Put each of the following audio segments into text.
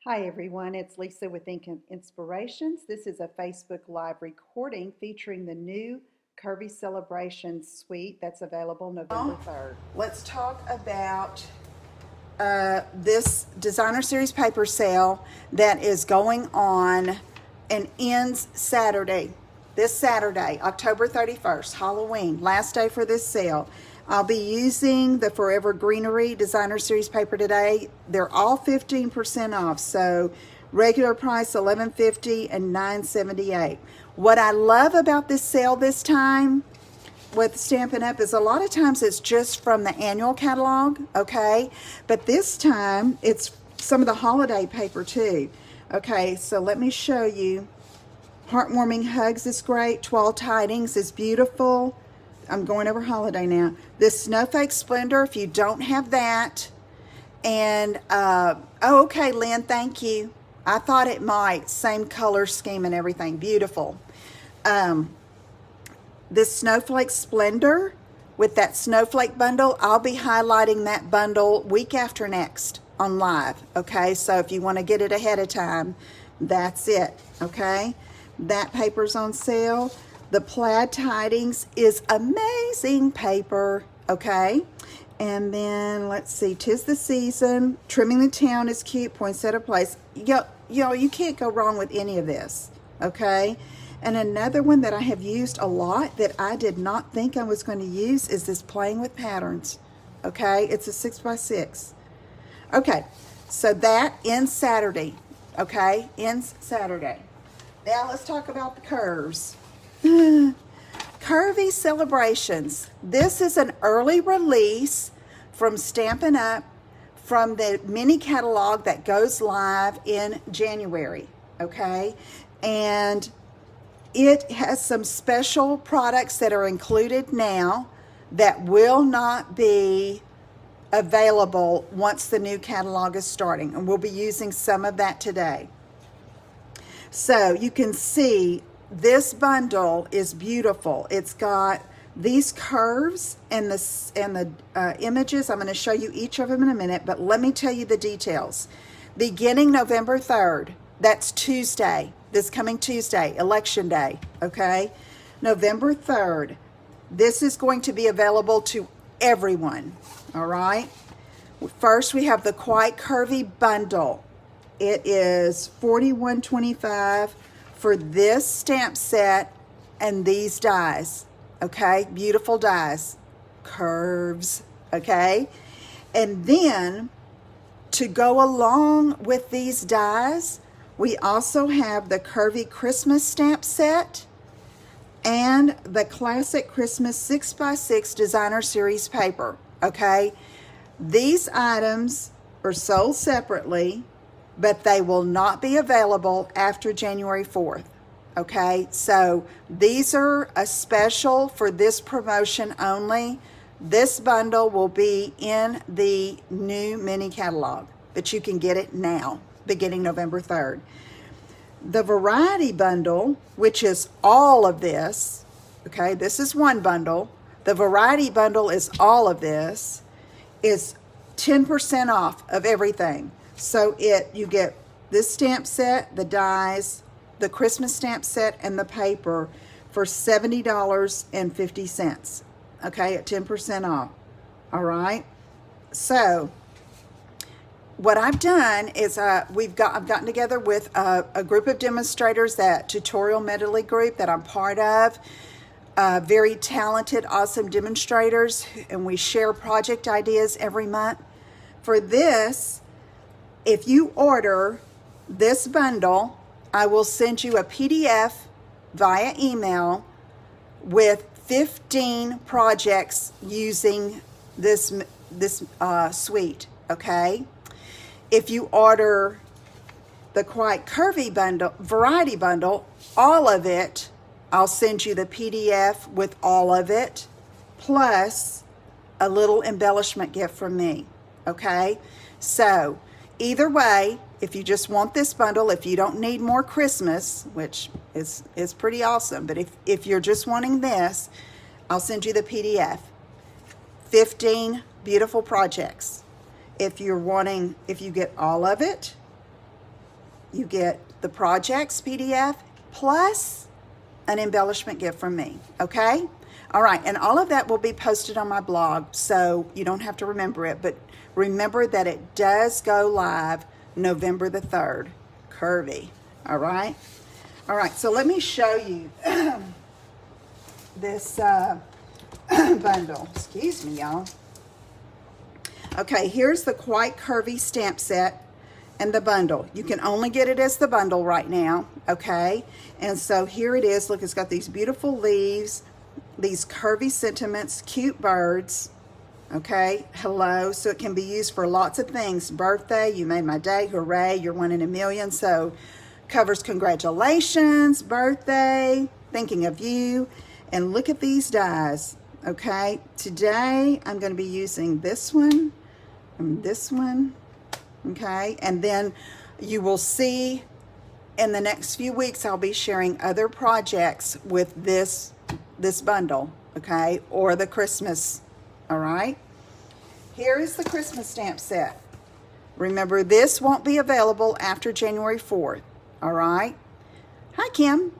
Hi everyone, it's Lisa with Ink Inspirations. This is a Facebook Live recording featuring the new Curvy Celebration Suite that's available November 3rd. Let's talk about this designer series paper sale that is going on and ends Saturday. This Saturday, October 31st, Halloween, last day for this sale. I'll be using the Forever Greenery Designer Series paper today. They're all 15% off, so regular price $11.50 and $9.78. What I love about this sale this time with Stampin' Up! Is a lot of times it's just from the annual catalog, okay? But this time it's some of the holiday paper too. Okay, so let me show you. Heartwarming Hugs is great. 12 Tidings is beautiful. I'm going over holiday now. This Snowflake Splendor, if you don't have that. And, oh, okay, Lynn, thank you. I thought it might. Same color scheme and everything. Beautiful. This Snowflake Splendor with that Snowflake bundle, I'll be highlighting that bundle week after next on live. Okay, so if you want to get it ahead of time, that's it. Okay, that paper's on sale. The Plaid Tidings is amazing paper, okay? And then, let's see, 'Tis the Season. Trimming the Town is cute, Poinsettia Place. Yo, you can't go wrong with any of this, okay? And another one that I have used a lot that I did not think I was going to use is this Playing with Patterns, okay? It's a 6x6. Okay, so that ends Saturday, okay? Ends Saturday. Now let's talk about the curves. Curvy Celebrations. This is an early release from Stampin' Up! From the mini catalog that goes live in January, okay? And it has some special products that are included now that will not be available once the new catalog is starting, and we'll be using some of that today. So you can see this bundle is beautiful. It's got these curves and the images. I'm going to show you each of them in a minute, but let me tell you the details. Beginning November 3rd, that's Tuesday, this coming Tuesday, Election Day, okay? November 3rd, this is going to be available to everyone, all right? First, we have the Quite Curvy bundle. It is $41.25 for this stamp set and these dies, okay? Beautiful dies, curves, okay? And then to go along with these dies, we also have the Curvy Christmas stamp set and the Classic Christmas 6x6 Designer Series paper, okay? These items are sold separately, but they will not be available after January 4th, okay? So these are a special for this promotion only. This bundle will be in the new mini catalog, but you can get it now, beginning November 3rd. The Variety Bundle, which is all of this, okay? This is one bundle. The Variety Bundle is all of this, is 10% off of everything. So you get this stamp set, the dies, the Christmas stamp set, and the paper for $70.50, okay, at 10% off, all right? So what I've done is I've gotten together with a group of demonstrators, that tutorial medley group that I'm part of, very talented, awesome demonstrators, and we share project ideas every month. For this, if you order this bundle, I will send you a PDF via email with 15 projects using this suite, okay? If you order the Quite Curvy bundle, Variety Bundle, all of it, I'll send you the PDF with all of it, plus a little embellishment gift from me, okay? So either way, if you just want this bundle, if you don't need more Christmas, which is pretty awesome, but if you're just wanting this, I'll send you the PDF. 15 beautiful projects. If you get all of it, you get the projects PDF plus an embellishment gift from me, okay? All right, and all of that will be posted on my blog, so you don't have to remember it, but remember that it does go live November the 3rd, Curvy, all right? All right, so let me show you this bundle. Excuse me, y'all. Okay, here's the Quite Curvy stamp set and the bundle. You can only get it as the bundle right now, okay? And so here it is. Look, it's got these beautiful leaves, these curvy sentiments, cute birds, okay? Hello. So it can be used for lots of things. Birthday, you made my day, hooray, you're one in a million. So covers congratulations, birthday, thinking of you. And look at these dies, okay? Today, I'm going to be using this one and this one, okay? And then you will see in the next few weeks, I'll be sharing other projects with this bundle, okay? Or the Christmas, all right? Here is the Christmas stamp set. Remember, this won't be available after January 4th, all right? Hi, Kim.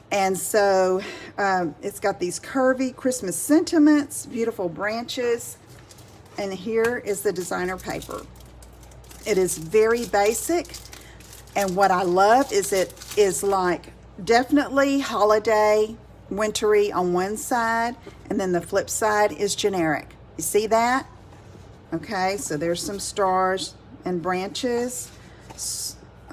And so it's got these curvy Christmas sentiments, beautiful branches, and here is the designer paper. It is very basic, and what I love is it is like definitely holiday, wintry on one side, and then the flip side is generic. You see that? Okay, so there's some stars and branches.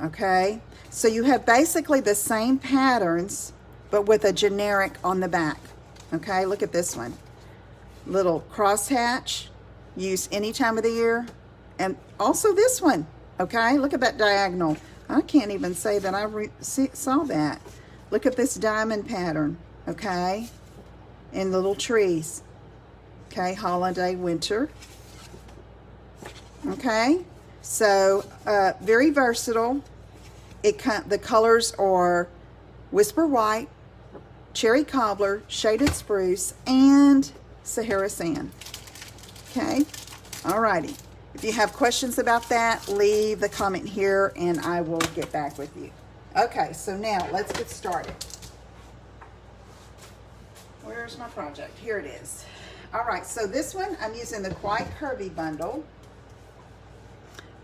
Okay, so you have basically the same patterns, but with a generic on the back. Okay, look at this one. Little crosshatch, use any time of the year. And also this one, okay? Look at that diagonal. I can't even say that I saw that. Look at this diamond pattern, okay? And little trees. Okay, holiday, winter. Okay, so very versatile. The colors are Whisper White, Cherry Cobbler, Shaded Spruce, and Sahara Sand. Okay, alrighty. If you have questions about that, leave the comment here and I will get back with you. Okay, so now let's get started. Where's my project? Here it is. All right, so this one, I'm using the Quite Curvy bundle.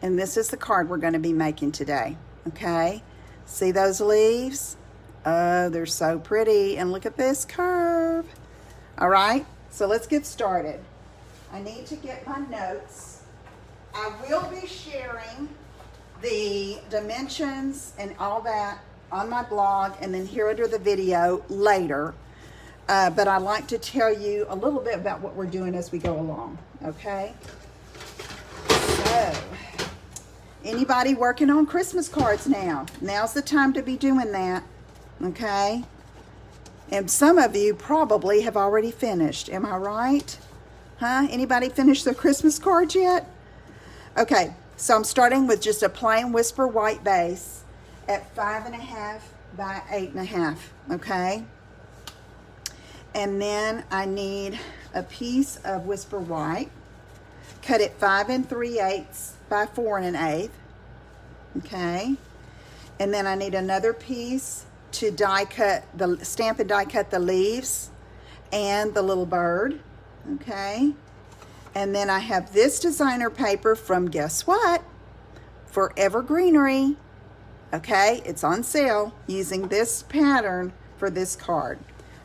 And this is the card we're going to be making today, okay? See those leaves? Oh, they're so pretty. And look at this curve. All right, so let's get started. I need to get my notes. I will be sharing the dimensions and all that on my blog and then here under the video later. But I'd like to tell you a little bit about what we're doing as we go along, okay? So, anybody working on Christmas cards now? Now's the time to be doing that, okay? And some of you probably have already finished, am I right? Huh? Anybody finished their Christmas cards yet? Okay, so I'm starting with just a plain Whisper White base at 5.5 by 8.5, okay? And then I need a piece of Whisper White, cut it 5 3/8 by 4 1/8, okay? And then I need another piece to die cut, stamp and die cut the leaves and the little bird, okay? And then I have this designer paper from, guess what? Forever Greenery, okay? It's on sale using this pattern for this card.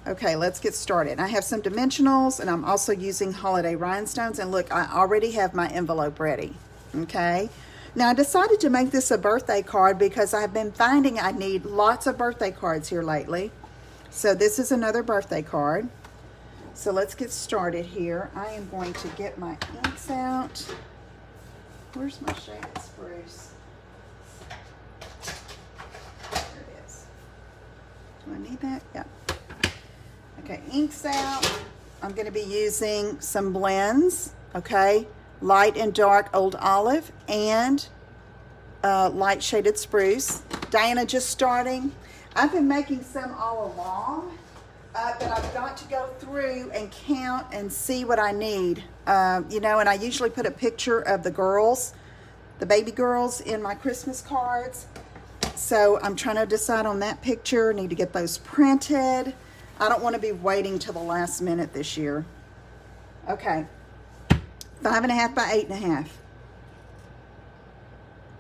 Okay, let's get started. I have some dimensionals and I'm also using holiday rhinestones. And look, I already have my envelope ready, okay? Now I decided to make this a birthday card because I've been finding I need lots of birthday cards here lately. So this is another birthday card. So let's get started here. I am going to get my inks out. Where's my Shaded Spruce? There it is. Do I need that? Yeah. Okay, inks out. I'm going to be using some blends, okay? Light and dark Old Olive and light Shaded Spruce. Diana just starting. I've been making some all along. But I've got to go through and count and see what I need. You know, and I usually put a picture of the girls, the baby girls in my Christmas cards. so I'm trying to decide on that picture. Need to get those printed. I don't want to be waiting till the last minute this year. Okay, 5.5 by 8.5.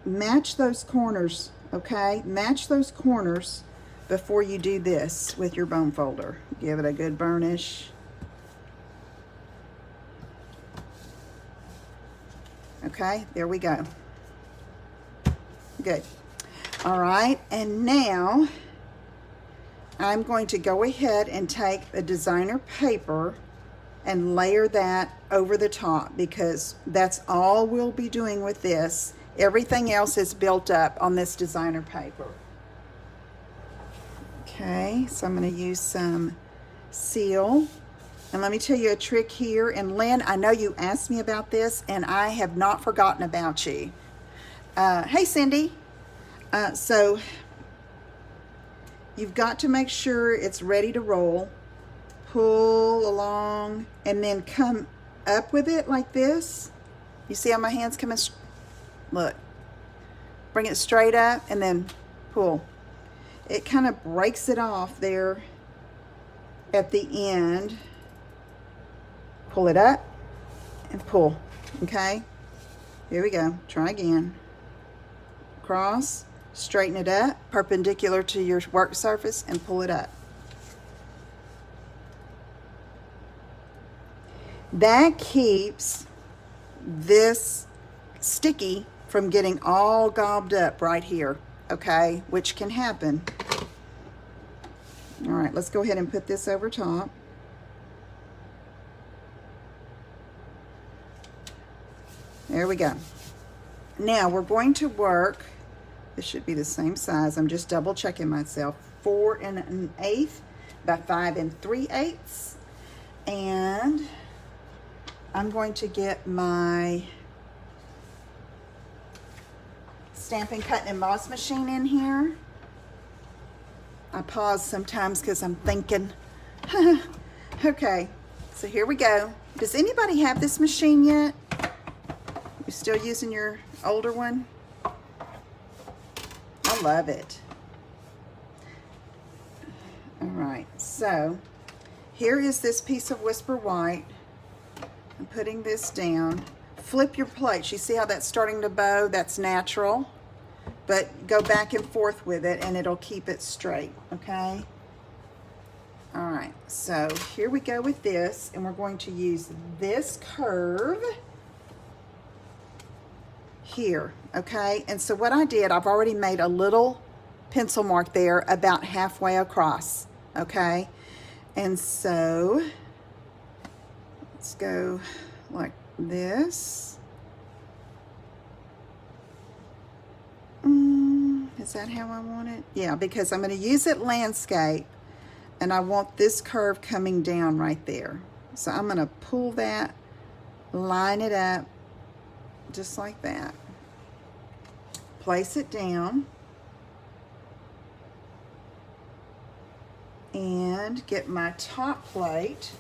Match those corners, okay? Match those corners before you do this with your bone folder. Give it a good burnish. Okay, there we go. Good. All right, and now I'm going to go ahead and take the designer paper and layer that over the top, because that's all we'll be doing with this. Everything else is built up on this designer paper. Okay, so I'm going to use some seal. And let me tell you a trick here. And Lynn, I know you asked me about this, and I have not forgotten about you. Hey, Cindy. So you've got to make sure it's ready to roll. Pull along and then come up with it like this. You see how my hand's coming? Look. Bring it straight up and then pull. It kind of breaks it off there at the end. Pull it up and pull. Okay? Here we go. Try again. Cross, straighten it up, perpendicular to your work surface, and pull it up. That keeps this sticky from getting all gobbed up right here, okay, which can happen. All right, let's go ahead and put this over top. There we go. Now we're going to work, this should be the same size, I'm just double checking myself, 4 1/8 by 5 3/8, and I'm going to get my Stampin' Cut and Emboss machine in here. I pause sometimes because I'm thinking. Okay, so here we go. Does anybody have this machine yet? You still using your older one? I love it. All right, so here is this piece of Whisper White. I'm putting this down. Flip your plates. You see how that's starting to bow? That's natural. But go back and forth with it and it'll keep it straight, okay? All right, so here we go with this, and we're going to use this curve here, okay? And so what I did, I've already made a little pencil mark there about halfway across, okay? And so let's go like this. Is that how I want it? Yeah, because I'm going to use it landscape, and I want this curve coming down right there. So I'm going to pull that, line it up, just like that. Place it down. And get my top plate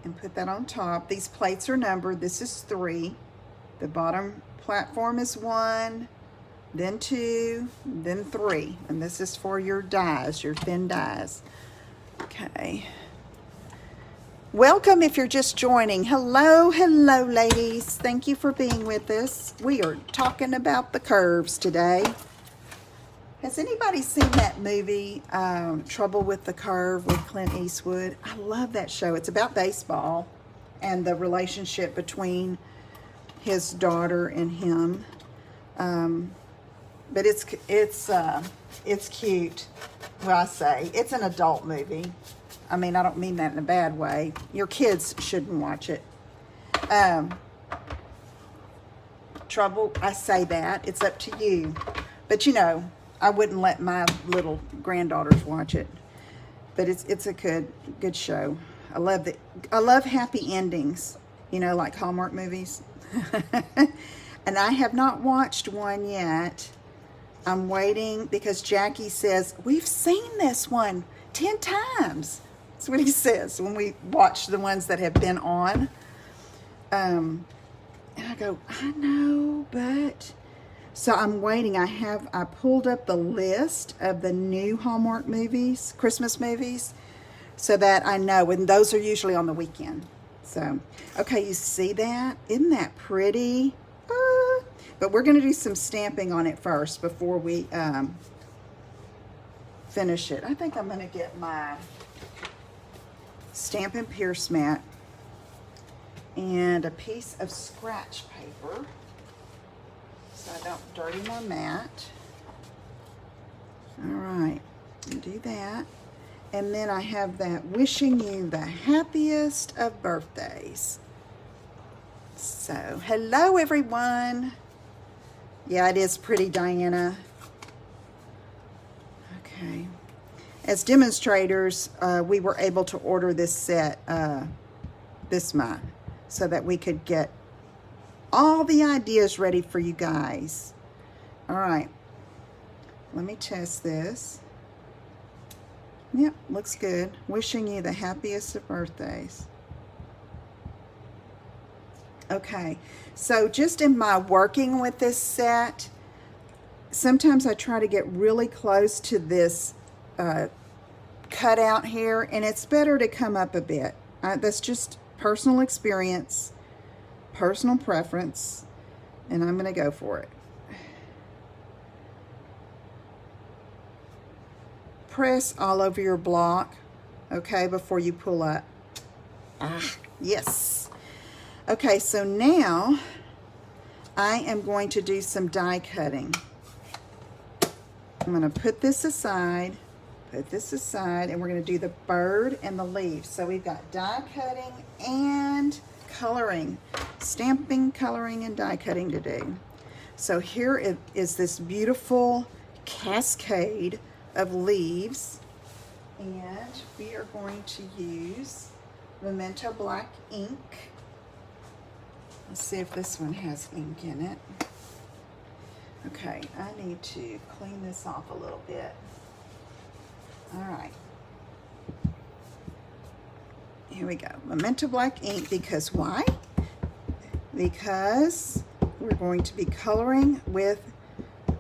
and put that on top. These plates are numbered. This is 3. The bottom platform is 1, then 2, then 3. And this is for your dies, your thin dies. Okay. Welcome if you're just joining. Hello, hello, ladies. Thank you for being with us. We are talking about the curves today. Has anybody seen that movie, Trouble with the Curve with Clint Eastwood? I love that show. It's about baseball and the relationship between his daughter and him. But it's cute. Well, I say it's an adult movie. I mean, I don't mean that in a bad way. Your kids shouldn't watch it. Trouble, I say that. It's up to you. But you know, I wouldn't let my little granddaughters watch it. But it's a good show. I love happy endings. You know, like Hallmark movies. And I have not watched one yet. I'm waiting because Jackie says, we've seen this one 10 times. That's what he says when we watch the ones that have been on. And I go, I know, but... So I'm waiting. I pulled up the list of the new Hallmark movies, Christmas movies, so that I know, and those are usually on the weekend. So, okay, you see that? Isn't that pretty? But we're going to do some stamping on it first before we finish it. I think I'm going to get my Stampin' Pierce mat and a piece of scratch paper so I don't dirty my mat. All right, do that. And then I have that wishing you the happiest of birthdays. So, hello everyone. Yeah, it is pretty, Diana. Okay. As demonstrators, we were able to order this set this month so that we could get all the ideas ready for you guys. All right. Let me test this. Yep, looks good. Wishing you the happiest of birthdays. Okay, so just in my working with this set, sometimes I try to get really close to this cutout here, and it's better to come up a bit. That's just personal experience, personal preference, and I'm going to go for it. Press all over your block, okay, before you pull up. Yes. Okay, so now I am going to do some die cutting. I'm going to put this aside, and we're going to do the bird and the leaf. So we've got die cutting and coloring, stamping, coloring, and die cutting to do. So here is this beautiful cascade of leaves, and we are going to use Memento Black Ink. Let's see if this one has ink in it. Okay, I need to clean this off a little bit. All right. Here we go. Memento Black Ink, because why? Because we're going to be coloring with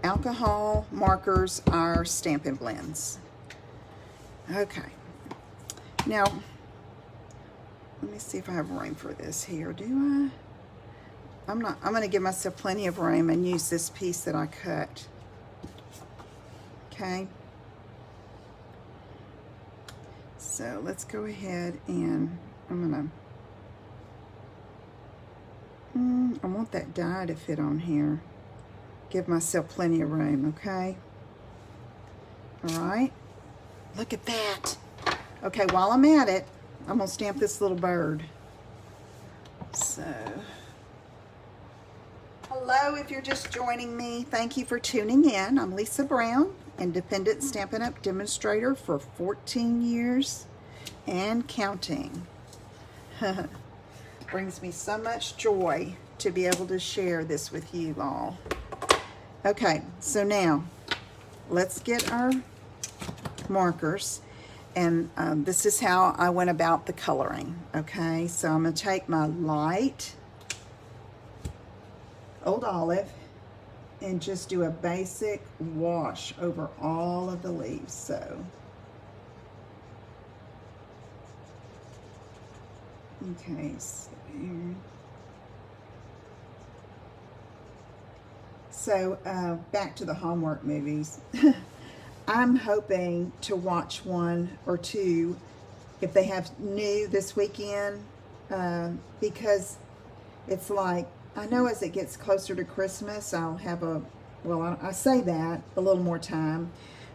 alcohol markers, our Stampin' blends. Okay. Now, let me see if I have room for this here. Do I? I'm going to give myself plenty of room and use this piece that I cut. Okay. So let's go ahead and I'm going to, I want that die to fit on here. Give myself plenty of room, okay? All right. Look at that. Okay, while I'm at it, I'm going to stamp this little bird. So, hello, if you're just joining me, thank you for tuning in. I'm Lisa Brown, independent Stampin' Up! Demonstrator for 14 years and counting. Brings me so much joy to be able to share this with you all. Okay, so now let's get our markers, and this is how I went about the coloring. Okay, so I'm going to take my light Old Olive and just do a basic wash over all of the leaves. So, okay, so here. So back to the Hallmark movies. I'm hoping to watch one or two if they have new this weekend, because it's like, I know as it gets closer to Christmas, I'll have a, well, I say that, a little more time.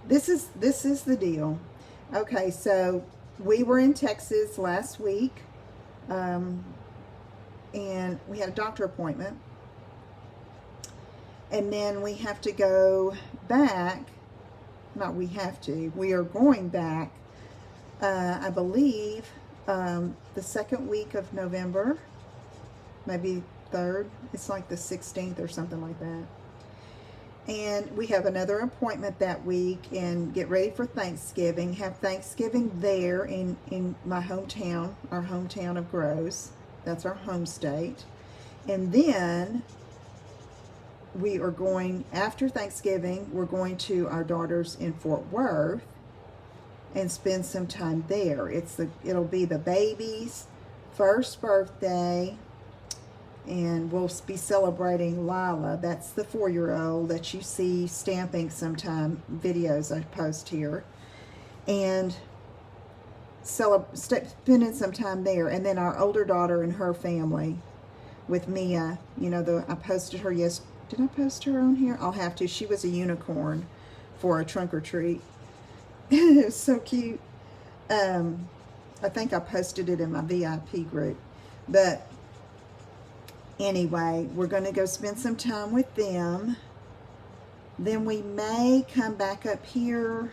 This is the deal. Okay, so we were in Texas last week, and we had a doctor appointment. And then we have to go back, not we have to, we are going back, I believe, the second week of November, maybe 3rd, it's like the 16th or something like that. And we have another appointment that week and get ready for Thanksgiving, have Thanksgiving there in my hometown, our hometown of Groves. That's our home state. And then we are going, after Thanksgiving, we're going to our daughter's in Fort Worth and spend some time there. It'll be the baby's first birthday, and we'll be celebrating Lila. That's the 4-year-old that you see stamping sometime, videos I post here. And spending some time there. And then our older daughter and her family with Mia. You know, I posted her yesterday. Did I post her on here? I'll have to. She was a unicorn for a trunk or treat. It was so cute. I think I posted it in my VIP group. But anyway, we're going to go spend some time with them. Then we may come back up here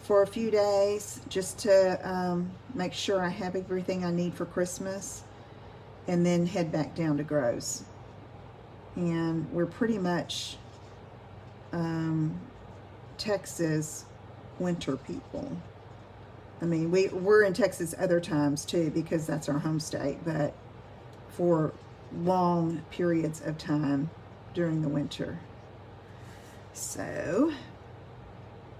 for a few days just to make sure I have everything I need for Christmas, and then head back down to Groves. And we're pretty much Texas winter people. I mean, we're in Texas other times too, because that's our home state, but for long periods of time during the winter. So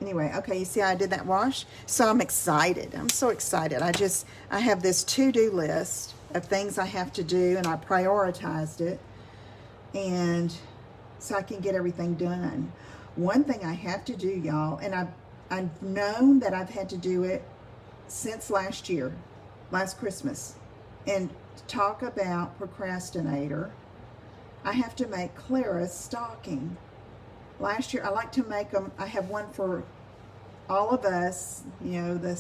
anyway, okay, you see how I did that wash? So I'm excited. I'm so excited. I have this to-do list of things I have to do, and I prioritized it, and so I can get everything done. One thing I have to do, y'all, and I've known that I've had to do it since last year, last Christmas, and talk about procrastinator. I have to make Clara's stocking. Last year, I like to make them. I have one for all of us, you know, the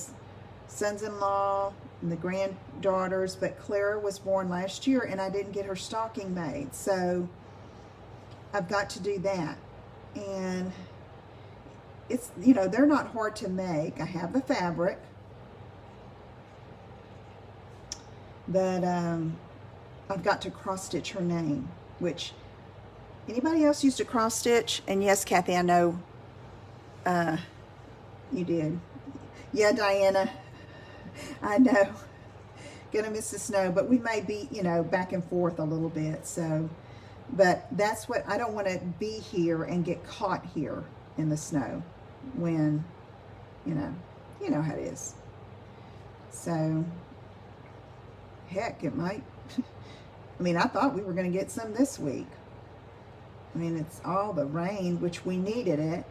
sons-in-law and the granddaughters, but Clara was born last year and I didn't get her stocking made. So I've got to do that. And it's, you know, they're not hard to make. I have the fabric. But I've got to cross stitch her name, which anybody else used to cross stitch? And yes, Kathy, I know you did. Yeah, Diana, I know. Gonna miss the snow, but we may be, you know, back and forth a little bit. So, but that's what, I don't want to be here and get caught here in the snow when, you know how it is. So, heck, it might. I mean, I thought we were going to get some this week. I mean, it's all the rain, which we needed it.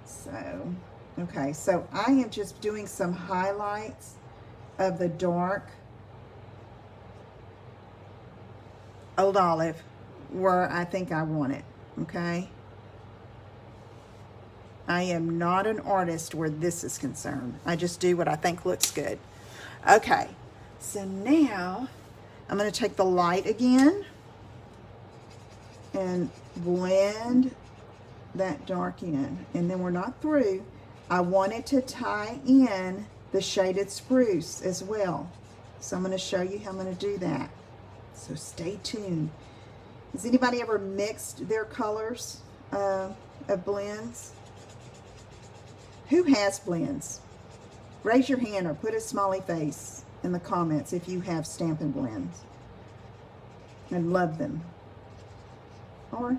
So, okay, so I am just doing some highlights of the dark Old Olive where I think I want it, okay? I am not an artist where this is concerned. I just do what I think looks good. Okay, so now I'm going to take the light again and blend that dark in. And then we're not through. I wanted to tie in the shaded spruce as well. So I'm going to show you how I'm going to do that. So stay tuned. Has anybody ever mixed their colors of blends? Who has blends? Raise your hand or put a smiley face in the comments if you have Stampin' blends and love them. Or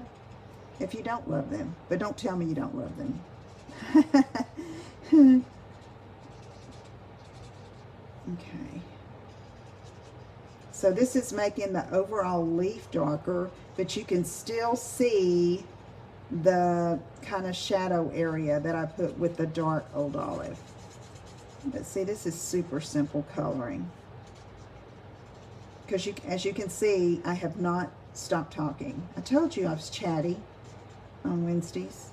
if you don't love them, but don't tell me you don't love them. Okay. So this is making the overall leaf darker, but you can still see the kind of shadow area that I put with the dark Old Olive. But see, this is super simple coloring. Because as you can see, I have not stopped talking. I told you I was chatty on Wednesdays.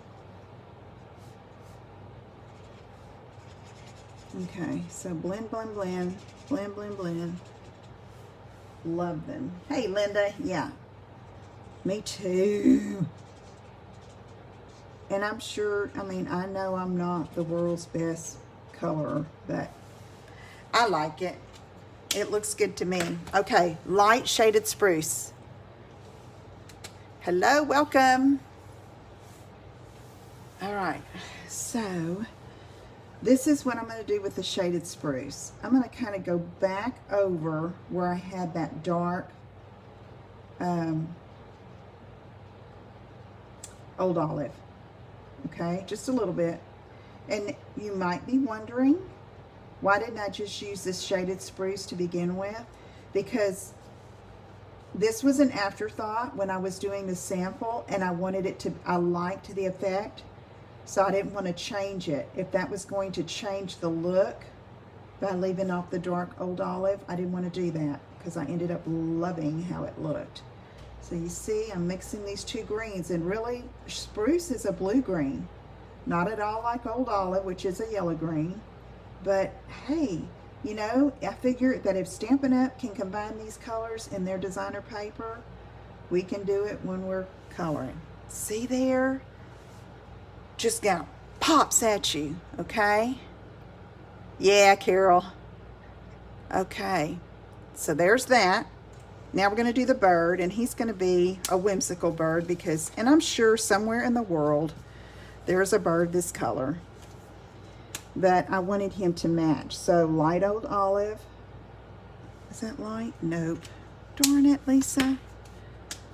Okay, so blend, blend, blend, blend, blend, blend. Love them. Hey, Linda. Yeah, me too. And I'm sure, I mean, I know I'm not the world's best colorer, but I like it. It looks good to me. Okay, light shaded spruce. Hello, welcome. All right, so this is what I'm going to do with the shaded spruce. I'm going to kind of go back over where I had that dark Old Olive. Okay, just a little bit. And you might be wondering, why didn't I just use this shaded spruce to begin with? Because this was an afterthought when I was doing the sample, and I wanted it to, I liked the effect, so I didn't want to change it. If that was going to change the look by leaving off the dark Old Olive, I didn't want to do that because I ended up loving how it looked. So you see, I'm mixing these two greens, and really, spruce is a blue green. Not at all like Old Olive, which is a yellow green. But hey, you know, I figure that if Stampin' Up! Can combine these colors in their designer paper, we can do it when we're coloring. See there? Just got pops at you, okay? Yeah, Carol. Okay, so there's that. Now we're going to do the bird, and he's going to be a whimsical bird because, and I'm sure somewhere in the world there's a bird this color, but I wanted him to match. So light Old Olive. Is that light? Nope. Darn it, Lisa.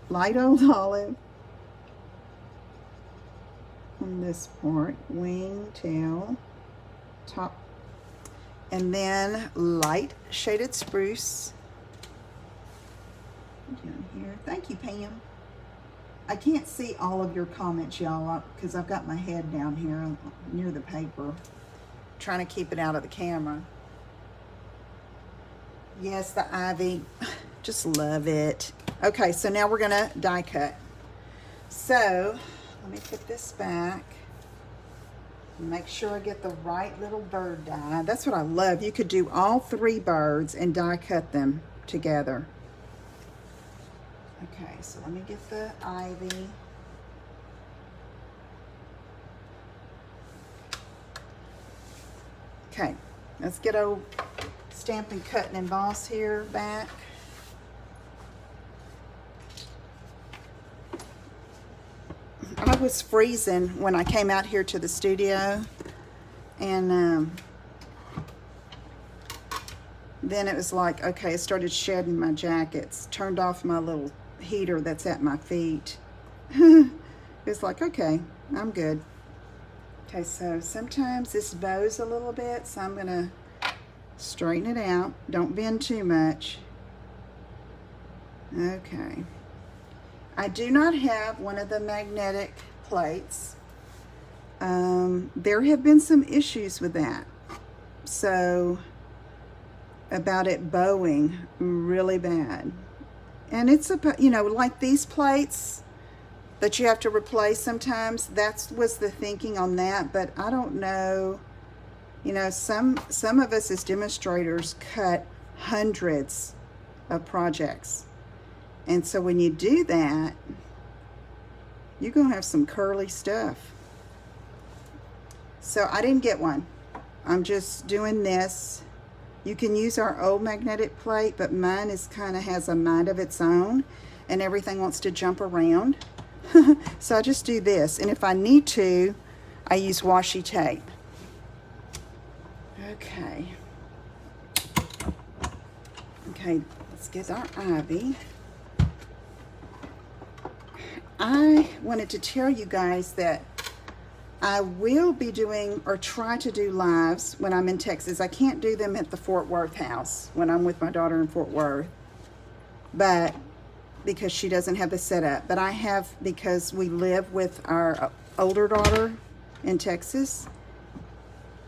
Light Old Olive on this part, wing, tail, top, and then light shaded spruce down here. Thank you, Pam. I can't see all of your comments, y'all, because I've got my head down here near the paper, trying to keep it out of the camera. Yes, the ivy, just love it. Okay, so now we're gonna die cut. So let me put this back. Make sure I get the right little bird die. That's what I love. You could do all three birds and die cut them together. Okay, so let me get the ivy. Okay, let's get old Stampin' Cut and Emboss here back. I was freezing when I came out here to the studio, and then it was like, okay, I started shedding my jackets, turned off my little heater that's at my feet. It's like, okay, I'm good. Okay, so sometimes this bows a little bit, so I'm gonna straighten it out. Don't bend too much. Okay. I do not have one of the magnetic plates. There have been some issues with that. So, about it bowing really bad. And it's, you know, like these plates that you have to replace sometimes, that was the thinking on that, but I don't know. You know, some of us as demonstrators cut hundreds of projects. And so when you do that, you're going to have some curly stuff. So I didn't get one. I'm just doing this. You can use our old magnetic plate, but mine is kind of has a mind of its own, and everything wants to jump around. So I just do this. And if I need to, I use washi tape. Okay. Okay, let's get our ivy. I wanted to tell you guys that I will be doing, or try to do, lives when I'm in Texas. I can't do them at the Fort Worth house when I'm with my daughter in Fort Worth, but because she doesn't have the setup. But I have, because we live with our older daughter in Texas,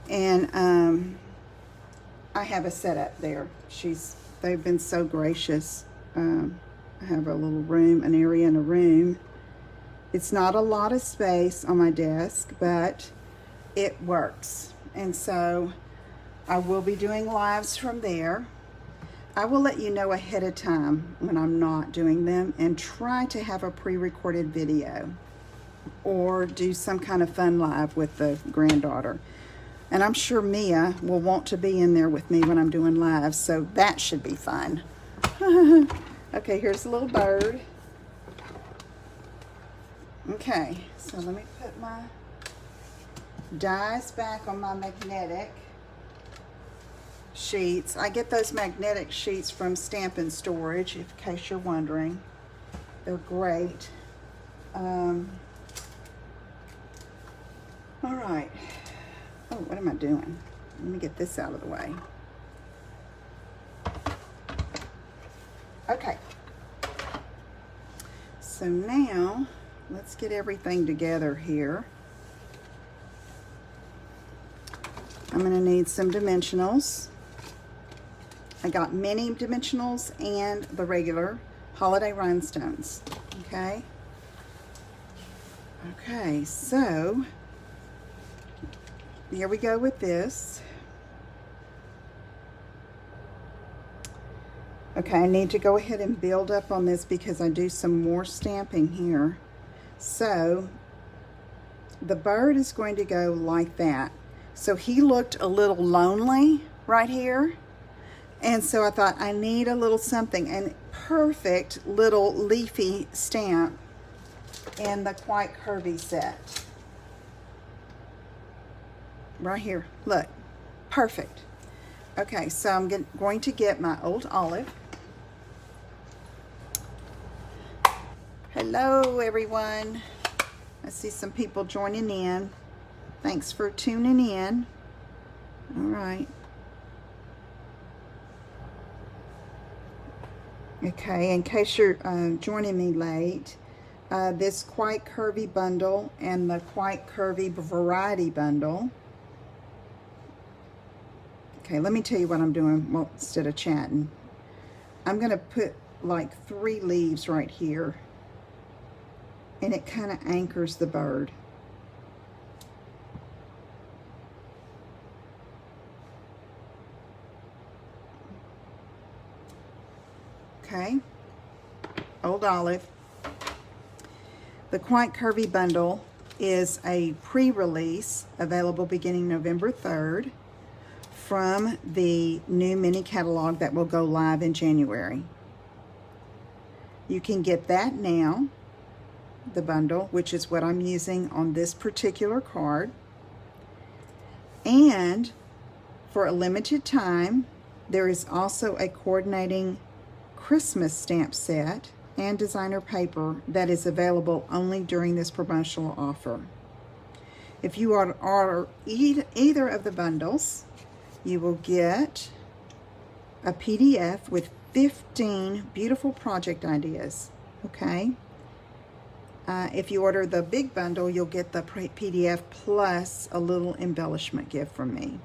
and I have a setup there. They've been so gracious. I have a little room, an area in a room. It's not a lot of space on my desk, but it works. And so I will be doing lives from there. I will let you know ahead of time when I'm not doing them, and try to have a pre-recorded video or do some kind of fun live with the granddaughter. And I'm sure Mia will want to be in there with me when I'm doing lives, so that should be fun. Okay, here's a little bird. Okay, so let me put my dies back on my magnetic sheets. I get those magnetic sheets from Stampin' Storage, in case you're wondering. They're great. what am I doing? Let me get this out of the way. Okay. So now, let's get everything together here. I'm going to need some dimensionals. I got mini dimensionals and the regular holiday rhinestones. Okay. Okay, so here we go with this. Okay, I need to go ahead and build up on this because I do some more stamping here. So the bird is going to go like that. So he looked a little lonely right here. And so I thought I need a little something, and perfect little leafy stamp in the Quite Curvy set. Right here, look, perfect. Okay, so I'm going to get my old olive. Hello everyone. I see some people joining in. Thanks for tuning in. All right. Okay, in case you're joining me late, this Quite Curvy bundle and the Quite Curvy variety bundle. Okay, let me tell you what I'm doing. Well, instead of chatting, I'm going to put like 3 leaves right here, and it kind of anchors the bird. Okay, old olive. The Quite Curvy bundle is a pre-release available beginning November 3rd from the new mini catalog that will go live in January. You can get that now, the bundle, which is what I'm using on this particular card. And for a limited time, there is also a coordinating Christmas stamp set and designer paper that is available only during this promotional offer. If you order either of the bundles, you will get a PDF with 15 beautiful project ideas, okay? If you order the big bundle, you'll get the PDF plus a little embellishment gift from me.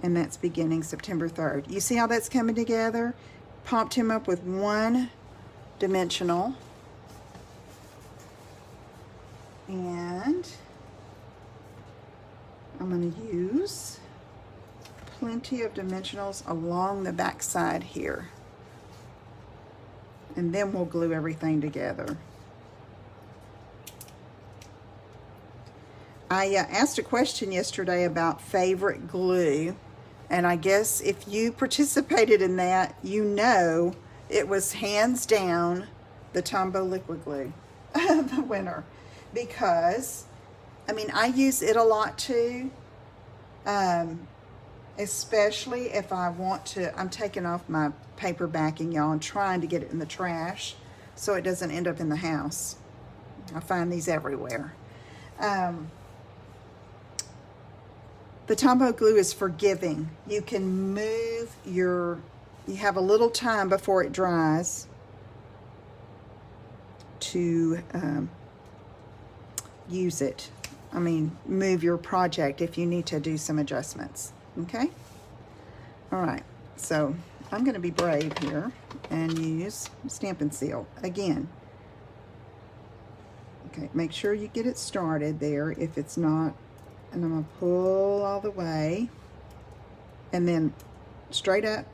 And that's beginning September 3rd. You see how that's coming together? Popped him up with 1 dimensional. And I'm going to use plenty of dimensionals along the back side here. And then we'll glue everything together. I asked a question yesterday about favorite glue, and I guess if you participated in that, you know it was hands down the Tombow liquid glue, the winner, because I mean, I use it a lot too, especially if I want to. I'm taking off my paper backing, y'all, and trying to get it in the trash so it doesn't end up in the house. I find these everywhere. The Tombow glue is forgiving. You can move you have a little time before it dries to use it. I mean, move your project if you need to do some adjustments, okay? All right, so I'm gonna be brave here and use Stampin' Seal again. Okay, make sure you get it started there if it's not. And I'm going to pull all the way, and then straight up,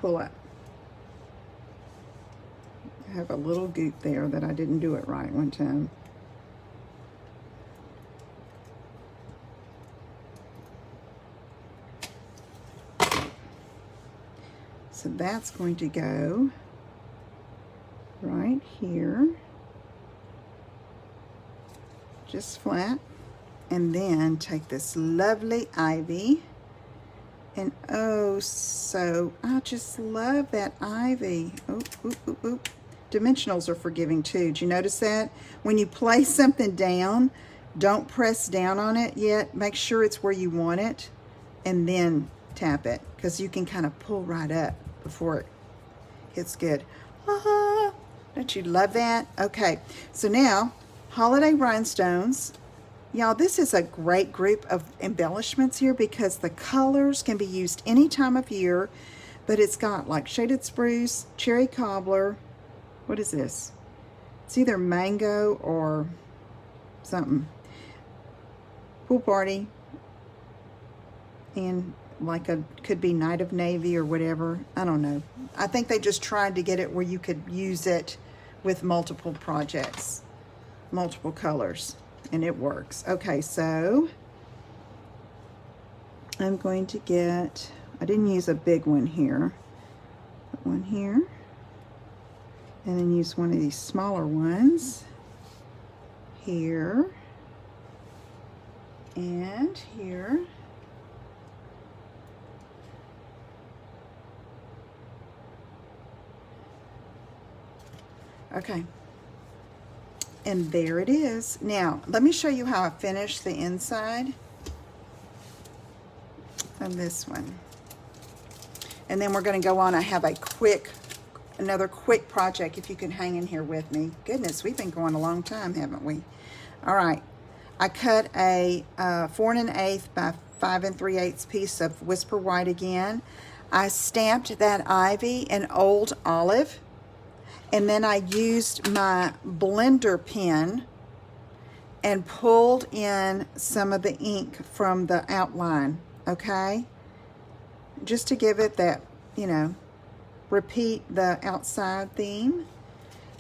pull up. I have a little goop there that I didn't do it right one time. So that's going to go right here, just flat. And then take this lovely ivy, and oh, so I just love that ivy. Oh, oop, oop, oop. Dimensionals are forgiving too. Did you notice that? When you place something down, Don't press down on it yet. Make sure it's where you want it, and then tap it, because you can kind of pull right up before it hits good. Ah, don't you love that? Okay, so now Holiday Rhinestones. Y'all, this is a great group of embellishments here because the colors can be used any time of year, but it's got like shaded spruce, cherry cobbler. What is this? It's either mango or something. Pool party, and like could be Night of Navy or whatever. I don't know. I think they just tried to get it where you could use it with multiple projects, multiple colors, and it works. Okay, so I'm going to get, I didn't use a big one here. Put one here, and then use one of these smaller ones here and here. Okay, and there it is. Now let me show you how I finished the inside of this one, and then we're going to go on. I have another quick project if you can hang in here with me. Goodness, we've been going a long time, haven't we? All right, I cut a 4 1/8 by 5 3/8 piece of Whisper White again. I stamped that ivy in Old Olive, and then I used my blender pen and pulled in some of the ink from the outline, okay? Just to give it that, you know, repeat the outside theme.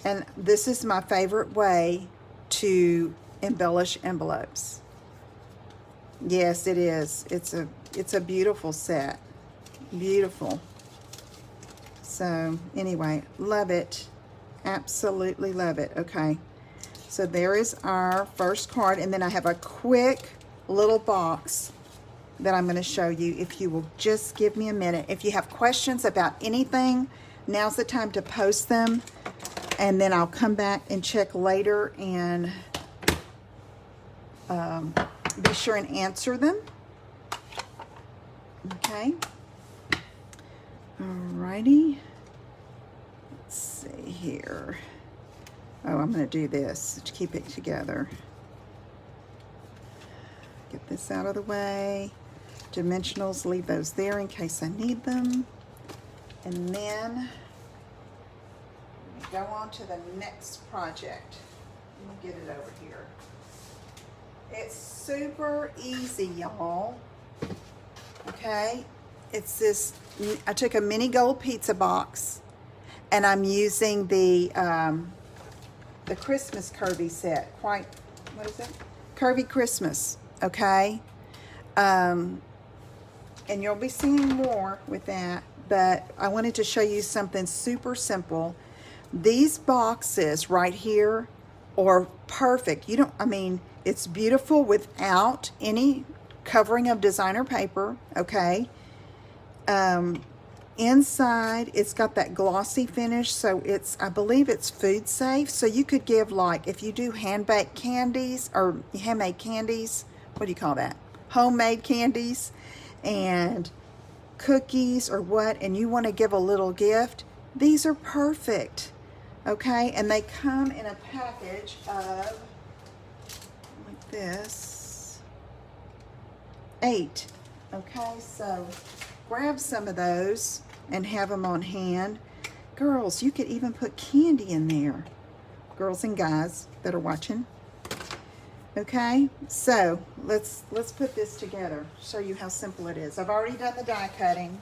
And this is my favorite way to embellish envelopes. Yes, it is. It's a beautiful set. Beautiful. So anyway, love it. Absolutely love it. Okay, so there is our first card, and then I have a quick little box that I'm going to show you. If you will just give me a minute. If you have questions about anything, now's the time to post them, and then I'll come back and check later and be sure and answer them. Okay. Alrighty. Let's see here. Oh, I'm going to do this to keep it together. Get this out of the way. Dimensionals, leave those there in case I need them. And then go on to the next project. Let me get it over here. It's super easy, y'all. Okay, it's this. I took a mini gold pizza box, and I'm using the Christmas Curvy set. What is it? Curvy Christmas. Okay, and you'll be seeing more with that. But I wanted to show you something super simple. These boxes right here are perfect. I mean, it's beautiful without any covering of designer paper, okay? Inside, it's got that glossy finish, so I believe it's food safe. So you could give, like, if you do hand-baked candies or handmade candies, what do you call that? Homemade candies and cookies or what, and you want to give a little gift, these are perfect, okay? And they come in a package of, like this, 8, okay? So grab some of those and have them on hand. Girls, you could even put candy in there. Girls and guys that are watching. Okay, so let's put this together, show you how simple it is. I've already done the die cutting.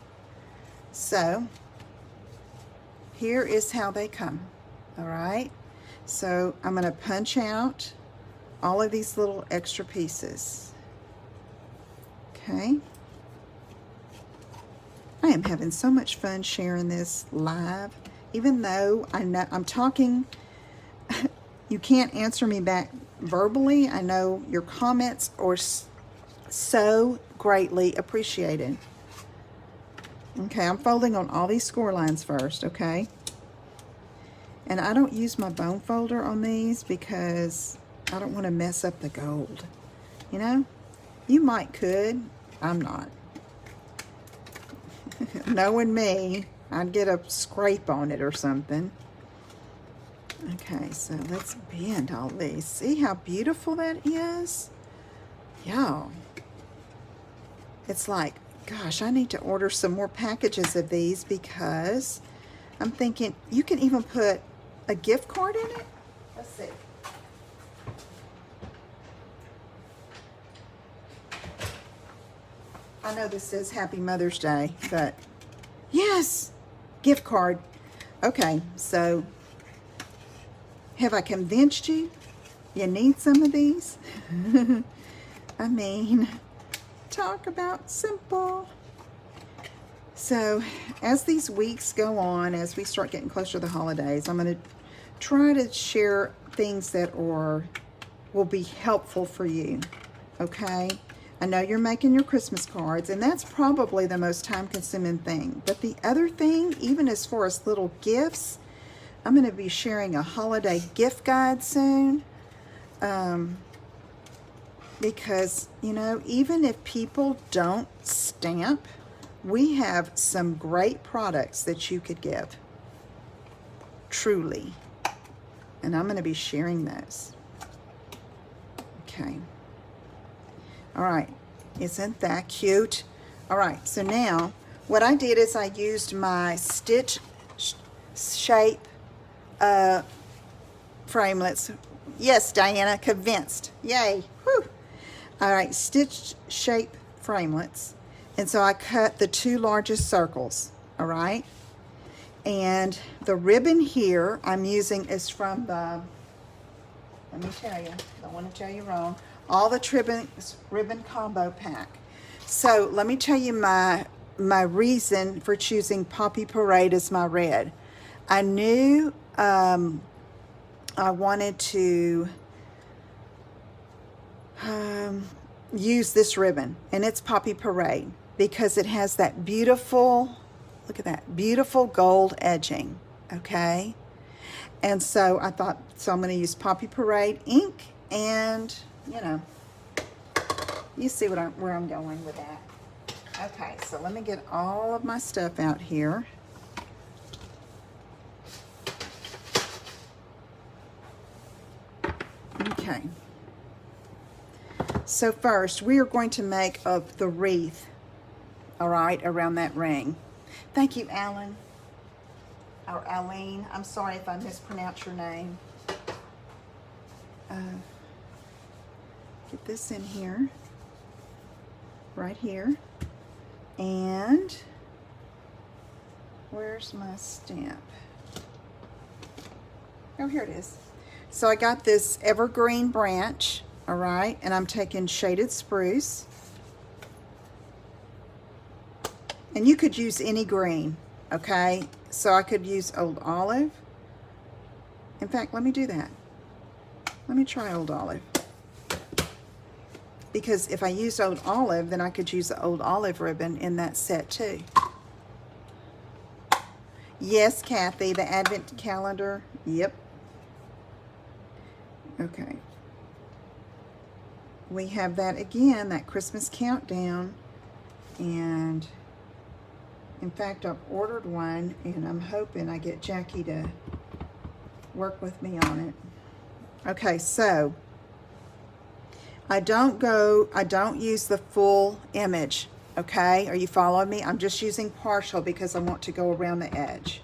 So here is how they come. All right, so I'm going to punch out all of these little extra pieces. Okay, I am having so much fun sharing this live, even though I know I'm talking. You can't answer me back verbally. I know your comments are so greatly appreciated. Okay, I'm folding on all these score lines first, okay? And I don't use my bone folder on these because I don't want to mess up the gold. You know, you might could. I'm not. Knowing me, I'd get a scrape on it or something. Okay, so let's bend all these. See how beautiful that is? Y'all. It's like, gosh, I need to order some more packages of these because I'm thinking you can even put a gift card in it. Let's see. I know this says Happy Mother's Day, but yes, gift card. Okay, so have I convinced you? You need some of these? I mean, talk about simple. So as these weeks go on, as we start getting closer to the holidays, I'm going to try to share things that will be helpful for you, okay? I know you're making your Christmas cards, and that's probably the most time-consuming thing. But the other thing, even as far as little gifts, I'm going to be sharing a holiday gift guide soon. Because, you know, even if people don't stamp, we have some great products that you could give. Truly. And I'm going to be sharing those. Okay. All right. Isn't that cute? All right. So now, what I did is I used my stitch shape framelits. Yes, Diana, convinced. Yay. Whew. All right, stitch shape framelits. And so I cut the 2 largest circles, all right? And the ribbon here I'm using is from the, let me tell you, don't want to tell you wrong, All the ribbon combo pack. So let me tell you my reason for choosing Poppy Parade as my red. I knew I wanted to use this ribbon, and it's Poppy Parade because it has that beautiful, look at that, beautiful gold edging, okay? And so I thought, so I'm going to use Poppy Parade ink, and, you know, you see where I'm going with that. Okay, so let me get all of my stuff out here. Okay. So first, we are going to make up the wreath, all right, around that ring. Thank you, Alan, or Aline. I'm sorry if I mispronounce your name. Get this in here, right here. And where's my stamp? Oh, here it is. So I got this evergreen branch, all right, and I'm taking shaded spruce. And you could use any green, okay? So I could use old olive. In fact, let me do that. Let me try old olive. Because if I used old olive, then I could use the old olive ribbon in that set too. Yes, Kathy, the Advent calendar. Yep. Okay. We have that again, that Christmas countdown. And in fact, I've ordered one, and I'm hoping I get Jackie to work with me on it. Okay, so I don't use the full image, okay? Are you following me? I'm just using partial because I want to go around the edge.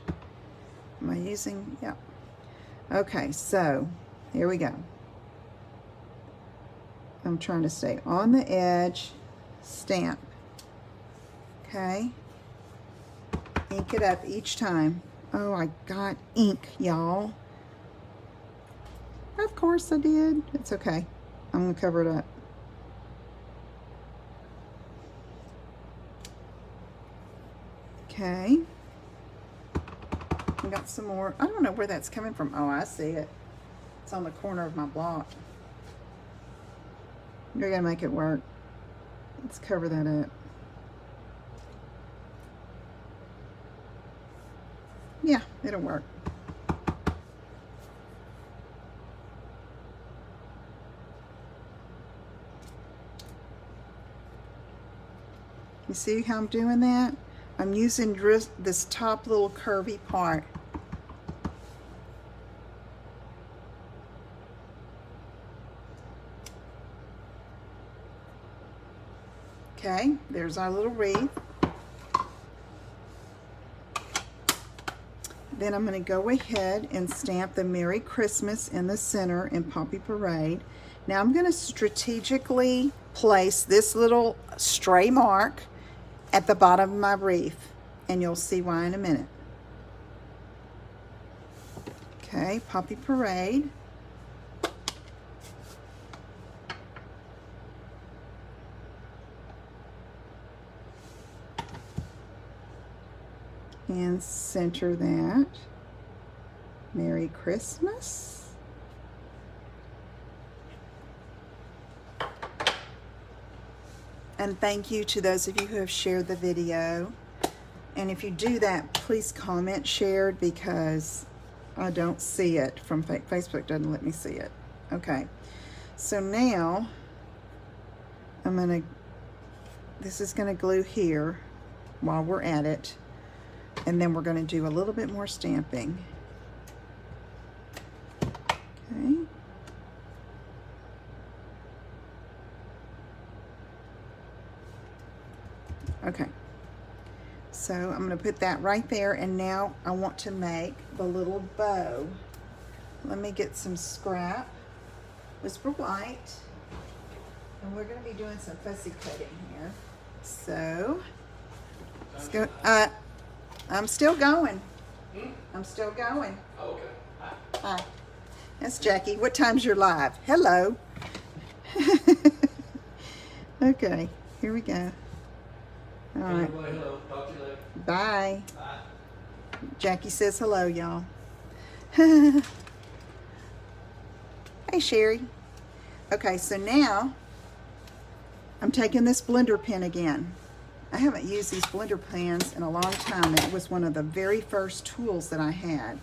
Am I using, yeah. Okay, so here we go. I'm trying to stay on the edge, stamp, okay? Ink it up each time. Oh, I got ink, y'all. Of course I did. It's okay. I'm gonna cover it up. Okay. I got some more. I don't know where that's coming from. Oh, I see it. It's on the corner of my block. You're gonna make it work. Let's cover that up. Yeah, it'll work. You see how I'm doing that? I'm using this top little curvy part. Okay, there's our little wreath. Then I'm going to go ahead and stamp the Merry Christmas in the center in Poppy Parade. Now I'm going to strategically place this little stray mark at the bottom of my wreath, and you'll see why in a minute. Okay, Poppy Parade. And center that. Merry Christmas. And thank you to those of you who have shared the video. And if you do that, please comment shared, because I don't see it from Facebook. Doesn't let me see it. Okay. So now this is gonna glue here while we're at it. And then we're gonna do a little bit more stamping. Okay. Okay, so I'm going to put that right there, and now I want to make the little bow. Let me get some scrap, Whisper White, and we're going to be doing some fussy cutting here. So, let's go. I'm still going. I'm still going. Oh, okay. Hi. That's Jackie. What time's your live? Hello. Okay, here we go. All right. Hello. Talk to you later. Bye. Bye. Jackie says hello, y'all. Hey, Sherry. Okay, so now I'm taking this blender pen again. I haven't used these blender pens in a long time. It was one of the very first tools that I had.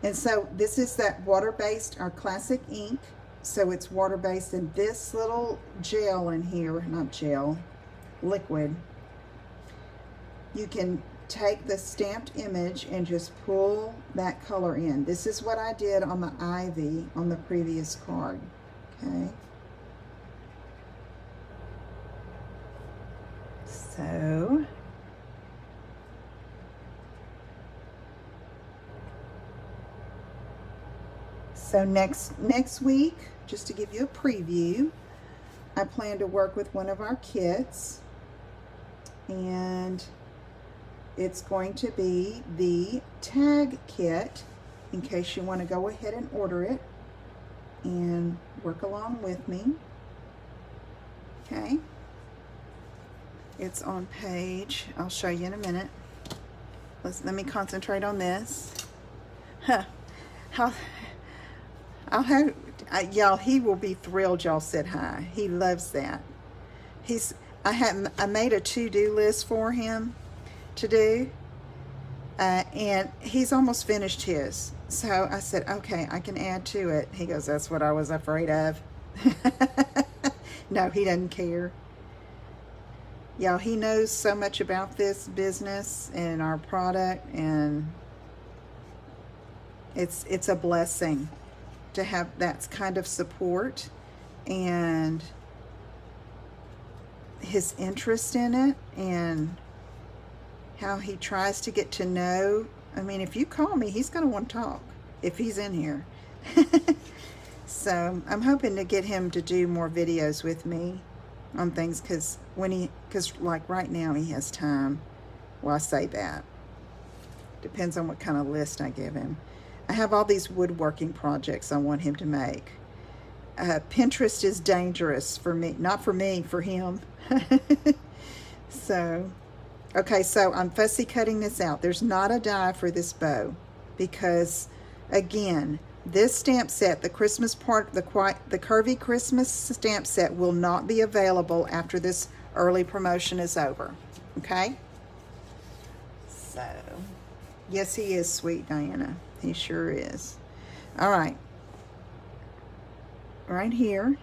And so this is that water-based, our classic ink. So it's water-based, and this little gel in here, not gel, liquid, you can take the stamped image and just pull that color in. This is what I did on the ivy on the previous card. Okay. So next week, just to give you a preview, I plan to work with one of our kits, and it's going to be the tag kit, in case you want to go ahead and order it and work along with me. Okay. It's on page, I'll show you in a minute. Let me concentrate on this. Huh. Y'all, he will be thrilled y'all said hi. He loves that. I made a to-do list for him to do, and he's almost finished his. So I said, okay, I can add to it. He goes, that's what I was afraid of. No, he doesn't care. Y'all, he knows so much about this business and our product, and it's a blessing to have that kind of support and his interest in it, and how he tries to get to know. I mean, if you call me, he's going to want to talk if he's in here. So I'm hoping to get him to do more videos with me on things, because like right now he has time. Well, I say that depends on what kind of list I give him. I have all these woodworking projects I want him to make. Pinterest is dangerous for me, not for me, for him. So, okay, so I'm fussy cutting this out. There's not a die for this bow, because again, this stamp set, the Christmas part, the Curvy Christmas stamp set, will not be available after this early promotion is over. Okay? So, yes, he is sweet, Diana. He sure is. All right. Right here.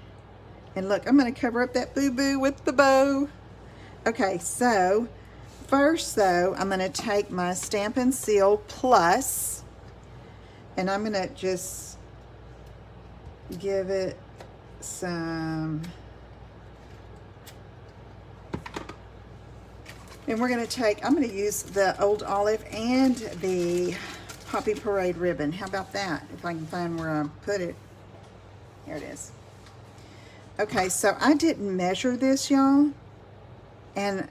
And look, I'm going to cover up that boo-boo with the bow. Okay, so first though, I'm going to take my Stampin' Seal Plus, and I'm going to just give it some, and we're going to take, I'm going to use the Old Olive and the Poppy Parade ribbon. How about that? If I can find where I put it. Here it is. Okay, so I didn't measure this, y'all, and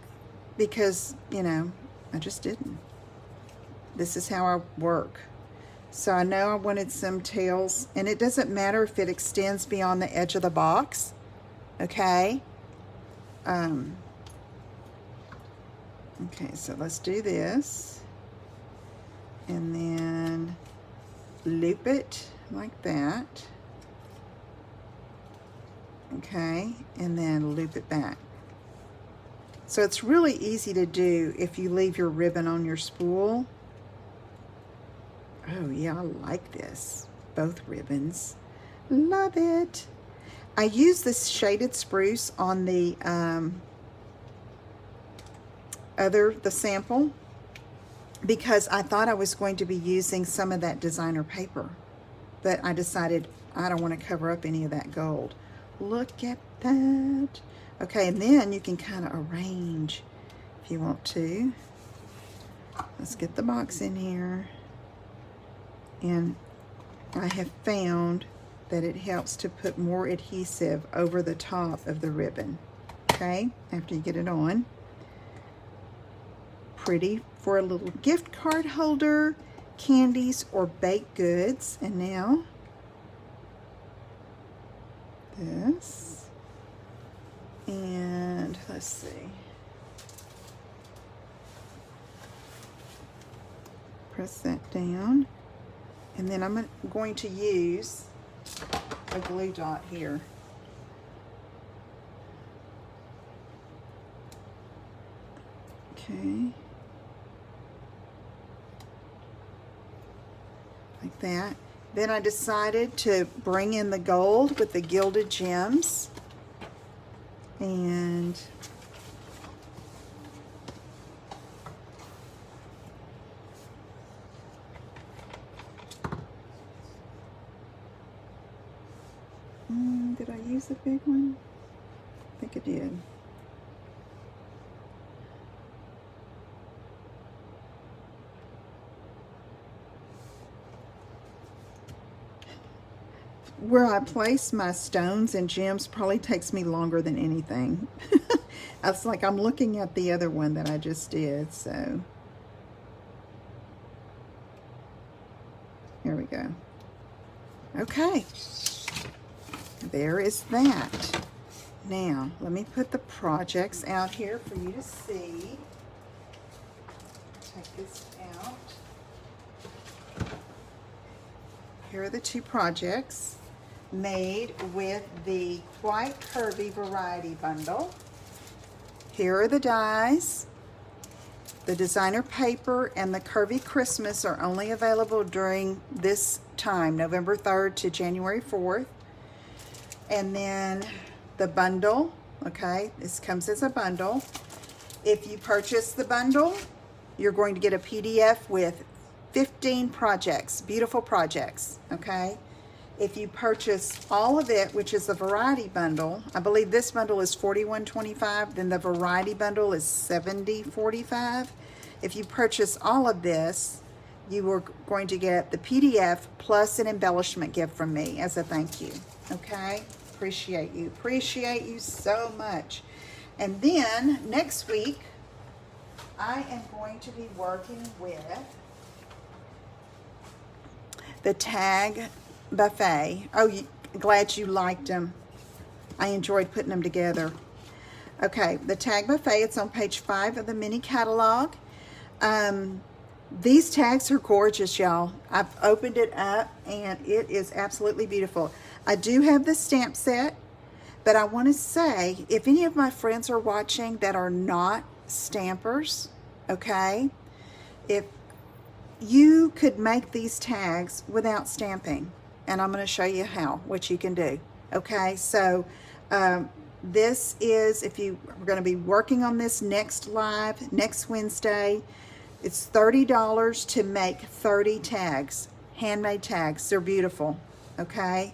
because, you know, I just didn't. This is how I work. So I know I wanted some tails, and it doesn't matter if it extends beyond the edge of the box, okay? Okay, so let's do this, and then loop it like that, okay, and then loop it back. So it's really easy to do if you leave your ribbon on your spool. Oh yeah, I like this. Both ribbons. Love it. I use this shaded spruce on the the sample, because I thought I was going to be using some of that designer paper, but I decided I don't want to cover up any of that gold. Look at that. Okay, and then you can kind of arrange if you want to. Let's get the box in here. And I have found that it helps to put more adhesive over the top of the ribbon, okay, after you get it on. Pretty for a little gift card holder, candies, or baked goods. And now this, and let's see, press that down, and then I'm going to use a glue dot here. Okay, like that. Then I decided to bring in the gold with the gilded gems, and did I use a big one? I think I did. Where I place my stones and gems probably takes me longer than anything. It's like I'm looking at the other one that I just did, so. Here we go. Okay. There is that. Now, let me put the projects out here for you to see. Take this out. Here are the two projects made with the Quite Curvy Variety Bundle. Here are the dies. The designer paper and the Curvy Christmas are only available during this time, November 3rd to January 4th. And then the bundle, okay, this comes as a bundle. If you purchase the bundle, you're going to get a PDF with 15 projects, beautiful projects, okay? If you purchase all of it, which is the variety bundle, I believe this bundle is $41.25, then the variety bundle is $70.45. If you purchase all of this, you are going to get the PDF plus an embellishment gift from me as a thank you, okay? Appreciate you so much. And then next week, I am going to be working with the tag buffet. Oh, glad you liked them. I enjoyed putting them together. Okay, the tag buffet, it's on page 5 of the mini catalog. These tags are gorgeous, y'all. I've opened it up and it is absolutely beautiful. I do have the stamp set, but I want to say, if any of my friends are watching that are not stampers, okay, if you could make these tags without stamping, and I'm going to show you how, what you can do. Okay, so this is, if you are going to be working on this next live, next Wednesday, it's $30 to make 30 tags, handmade tags. They're beautiful, okay?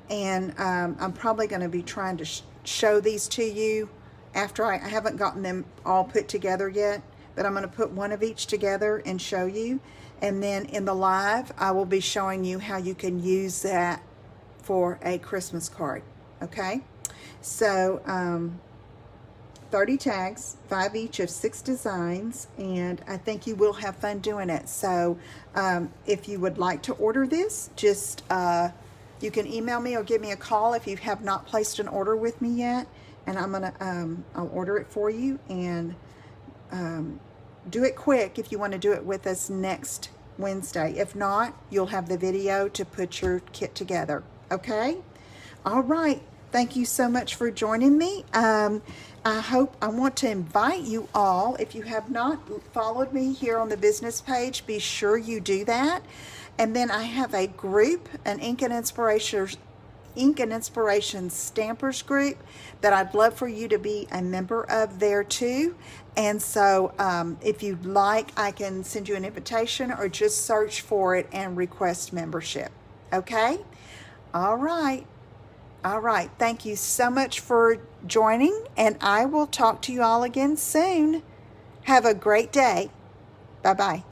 And I'm probably going to be trying to show these to you after I haven't gotten them all put together yet, but I'm going to put one of each together and show you. And then in the live, I will be showing you how you can use that for a Christmas card, okay? So 30 tags, 5 each of 6 designs, and I think you will have fun doing it. So if you would like to order this, just you can email me or give me a call if you have not placed an order with me yet, and I'm gonna I'll order it for you. And do it quick if you want to do it with us next Wednesday. If not, you'll have the video to put your kit together, okay? All right, thank you so much for joining me. I want to invite you all, if you have not followed me here on the business page, be sure you do that. And then I have a group, an Ink and Inspiration Stampers group that I'd love for you to be a member of there too. And so if you'd like, I can send you an invitation or just search for it and request membership. Okay? All right. All right. Thank you so much for joining, and I will talk to you all again soon. Have a great day. Bye-bye.